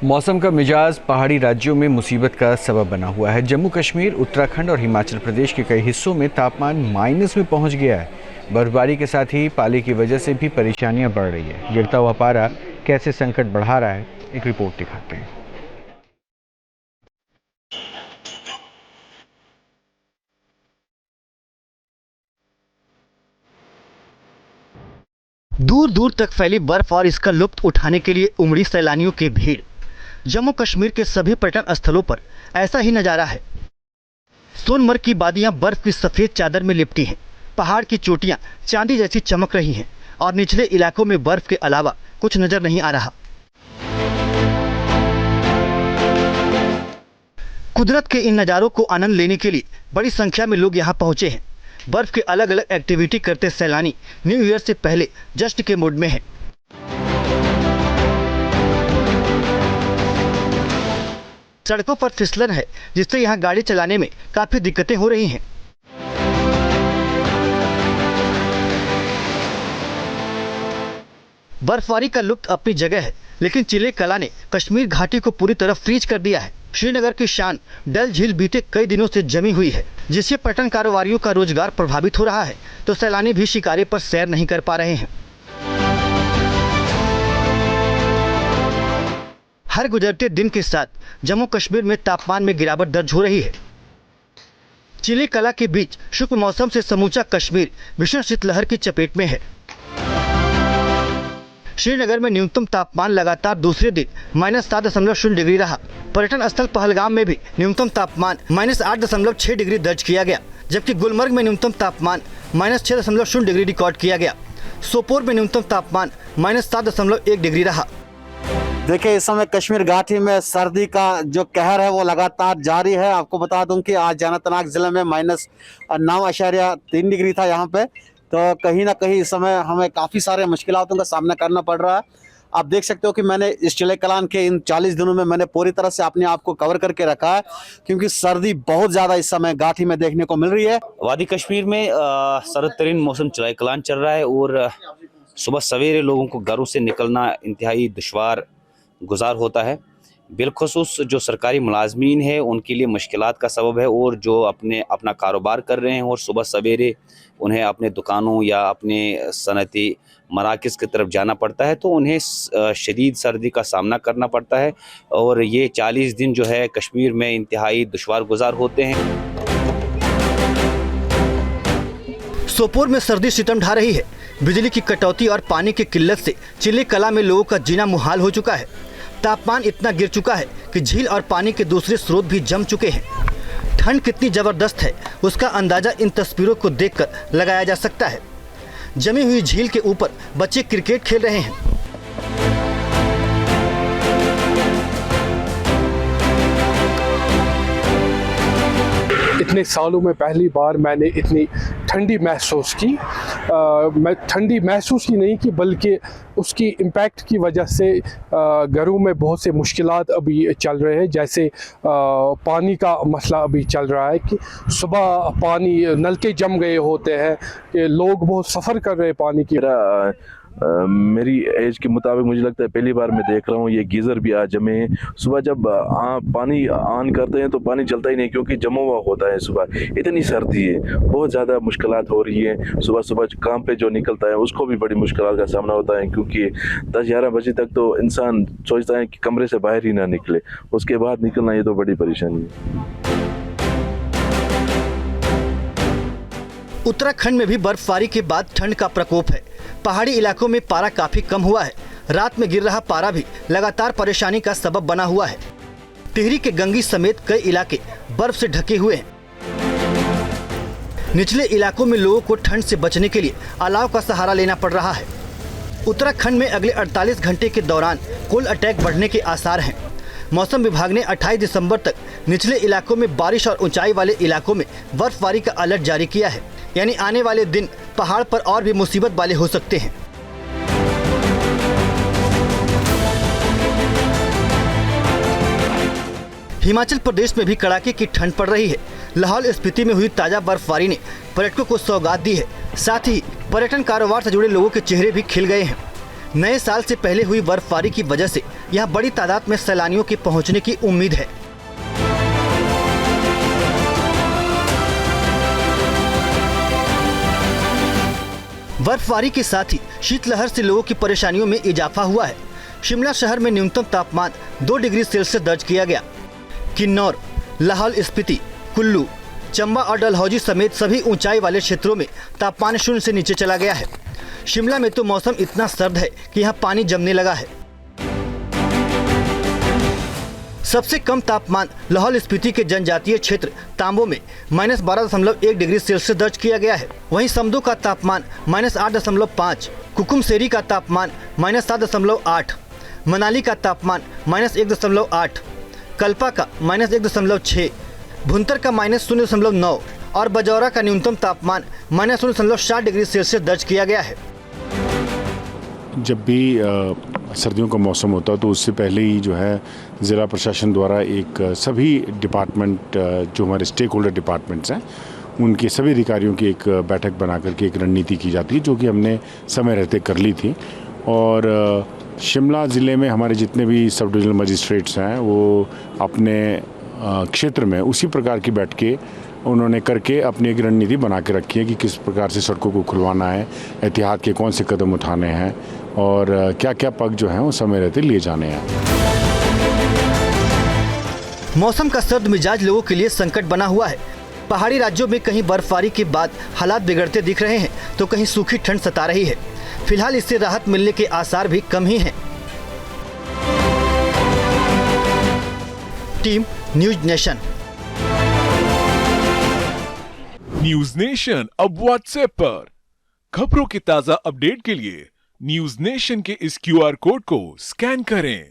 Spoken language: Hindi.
मौसम का मिजाज पहाड़ी राज्यों में मुसीबत का सबब बना हुआ है। जम्मू कश्मीर, उत्तराखंड और हिमाचल प्रदेश के कई हिस्सों में तापमान माइनस में पहुंच गया है। बर्फबारी के साथ ही पाले की वजह से भी परेशानियां बढ़ रही है। गिरता हुआ पारा कैसे संकट बढ़ा रहा है, एक रिपोर्ट दिखाते हैं। दूर दूर तक फैली बर्फ और इसका लुत्फ उठाने के लिए उमड़ी सैलानियों की भीड़। जम्मू कश्मीर के सभी पर्यटन स्थलों पर ऐसा ही नजारा है। सोनमर्ग की वादियां बर्फ की सफेद चादर में लिपटी हैं। पहाड़ की चोटियां चांदी जैसी चमक रही हैं और निचले इलाकों में बर्फ के अलावा कुछ नजर नहीं आ रहा। कुदरत के इन नज़ारों को आनंद लेने के लिए बड़ी संख्या में लोग यहां पहुंचे हैं। बर्फ के अलग अलग एक्टिविटी करते सैलानी न्यू ईयर से पहले जश्न के मूड में हैं। सड़कों पर फिसलन है, जिससे यहां गाड़ी चलाने में काफी दिक्कतें हो रही हैं। बर्फबारी का लुत्फ अपनी जगह है, लेकिन चिले कला ने कश्मीर घाटी को पूरी तरह फ्रीज कर दिया है। श्रीनगर की शान डल झील बीते कई दिनों से जमी हुई है, जिससे पर्यटन कारोबारियों का रोजगार प्रभावित हो रहा है, तो सैलानी भी शिकारे पर सैर नहीं कर पा रहे हैं। हर गुजरते दिन के साथ जम्मू कश्मीर में तापमान में गिरावट दर्ज हो रही है। चिले कला के बीच शुष्क मौसम से समूचा कश्मीर भीषण शीतलहर की चपेट में है। श्रीनगर में न्यूनतम तापमान लगातार दूसरे दिन -7.0 डिग्री रहा। पर्यटन स्थल पहलगाम में भी न्यूनतम तापमान -8.6 डिग्री दर्ज किया गया, जबकि गुलमर्ग में न्यूनतम तापमान -6.0 डिग्री रिकॉर्ड किया गया। सोपोर में न्यूनतम तापमान -7.1 डिग्री रहा। देखिए, इस समय कश्मीर घाटी में सर्दी का जो कहर है वो लगातार जारी है। आपको बता दूं कि आज अनंतनाग जिले में -9.3 डिग्री था यहाँ पे, तो कहीं ना कहीं इस समय हमें काफ़ी सारे मुश्किलों का सामना करना पड़ रहा है। आप देख सकते हो कि मैंने इस चिले कलान के इन 40 दिनों में मैंने पूरी तरह से अपने आप को कवर करके रखा है, क्योंकि सर्दी बहुत ज़्यादा इस समय घाटी में देखने को मिल रही है। वादी कश्मीर में सर्द तरीन मौसम चिले कलान चल रहा है और सुबह सवेरे लोगों को घरों से निकलना इंतहाई दुश्वार गुजार होता है। बिलखुसूस जो सरकारी मुलाजमीन है उनके लिए मुश्किलात का सबब है, और जो अपना कारोबार कर रहे हैं और सुबह सवेरे उन्हें अपने दुकानों या अपने सनती मराकज़ की तरफ जाना पड़ता है, तो उन्हें शदीद सर्दी का सामना करना पड़ता है। और ये 40 दिन जो है कश्मीर में इंतहाई दुश्वार गुजार होते हैं। सोपोर में सर्दी सितम ढा रही है। बिजली की कटौती और पानी की किल्लत से चिले कला में लोगों का जीना मुहाल हो चुका है। तापमान इतना गिर चुका है कि झील और पानी के दूसरे स्रोत भी जम चुके हैं। ठंड कितनी जबरदस्त है, उसका अंदाजा इन तस्वीरों को देखकर लगाया जा सकता है। जमी हुई झील के ऊपर बच्चे क्रिकेट खेल रहे हैं। इतने सालों में पहली बार मैंने इतनी ठंडी महसूस की। मैं ठंडी महसूस ही नहीं की, बल्कि उसकी इम्पैक्ट की वजह से घरों में बहुत से मुश्किलात अभी चल रहे हैं। जैसे पानी का मसला अभी चल रहा है कि सुबह पानी नलके जम गए होते हैं, कि लोग बहुत सफ़र कर रहे हैं पानी की। मेरी एज के मुताबिक मुझे लगता है पहली बार मैं देख रहा हूँ ये गीज़र भी आज जमे हैं। सुबह जब पानी ऑन करते हैं तो पानी चलता ही नहीं, क्योंकि जमा हुआ होता है। सुबह इतनी सर्दी है, बहुत ज़्यादा मुश्किलात हो रही है। सुबह सुबह काम पे जो निकलता है उसको भी बड़ी मुश्किलात का सामना होता है, क्योंकि 10-11 बजे तक तो इंसान सोचता है कि कमरे से बाहर ही ना निकले, उसके बाद निकलना ये तो बड़ी परेशानी है। उत्तराखंड में भी बर्फबारी के बाद ठंड का प्रकोप है। पहाड़ी इलाकों में पारा काफी कम हुआ है। रात में गिर रहा पारा भी लगातार परेशानी का सबब बना हुआ है। टिहरी के गंगी समेत कई इलाके बर्फ से ढके हुए हैं। निचले इलाकों में लोगों को ठंड से बचने के लिए अलाव का सहारा लेना पड़ रहा है। उत्तराखंड में अगले 48 घंटे के दौरान कोल्ड अटैक बढ़ने के आसार हैं। मौसम विभाग ने 28 दिसंबर तक निचले इलाकों में बारिश और ऊंचाई वाले इलाकों में बर्फबारी का अलर्ट जारी किया है। यानी आने वाले दिन पहाड़ पर और भी मुसीबत वाले हो सकते हैं। हिमाचल प्रदेश में भी कड़ाके की ठंड पड़ रही है। लाहौल स्पीति में हुई ताजा बर्फबारी ने पर्यटकों को सौगात दी है। साथ ही पर्यटन कारोबार से जुड़े लोगों के चेहरे भी खिल गए हैं। नए साल से पहले हुई बर्फबारी की वजह से यहाँ बड़ी तादाद में सैलानियों के पहुँचने की उम्मीद है। बर्फबारी के साथ ही शीतलहर से लोगों की परेशानियों में इजाफा हुआ है। शिमला शहर में न्यूनतम तापमान 2 डिग्री सेल्सियस दर्ज किया गया। किन्नौर, लाहौल स्पीति, कुल्लू, चंबा और डलहौजी समेत सभी ऊंचाई वाले क्षेत्रों में तापमान 0 से नीचे चला गया है। शिमला में तो मौसम इतना सर्द है कि यहाँ पानी जमने लगा है। सबसे कम तापमान लाहौल स्पीति के जनजातीय क्षेत्र तांबो में -12.1 डिग्री सेल्सियस दर्ज किया गया है। वहीं समदो का तापमान -8.5, कुकुमसेरी का तापमान -7.8, मनाली का तापमान -1.8, कल्पा का -1.6, भुंतर का -0.9 और बजौरा का न्यूनतम तापमान -0.7 डिग्री सेल्सियस दर्ज किया गया है। जब भी सर्दियों का मौसम होता है तो उससे पहले ही जो है ज़िला प्रशासन द्वारा एक सभी डिपार्टमेंट जो हमारे स्टेक होल्डर डिपार्टमेंट्स हैं उनके सभी अधिकारियों की एक बैठक बना करके एक रणनीति की जाती है, जो कि हमने समय रहते कर ली थी। और शिमला ज़िले में हमारे जितने भी सब डिविजनल मजिस्ट्रेट्स हैं वो अपने क्षेत्र में उसी प्रकार की बैठकें उन्होंने करके अपनी एक रणनीति बना के रखी है कि किस प्रकार से सड़कों को खुलवाना है, एहतियात के कौन से कदम उठाने हैं और क्या क्या पग जो हैं वो समय रहते लिए जाने हैं। मौसम का सर्द मिजाज लोगों के लिए संकट बना हुआ है। पहाड़ी राज्यों में कहीं बर्फबारी के बाद हालात बिगड़ते दिख रहे हैं तो कहीं सूखी ठंड सता रही है। फिलहाल इससे राहत मिलने के आसार भी कम ही हैं। Team news nation. News nation अब व्हाट्सएप पर खबरों की ताजा अपडेट के लिए न्यूज नेशन के इस QR कोड को स्कैन करें।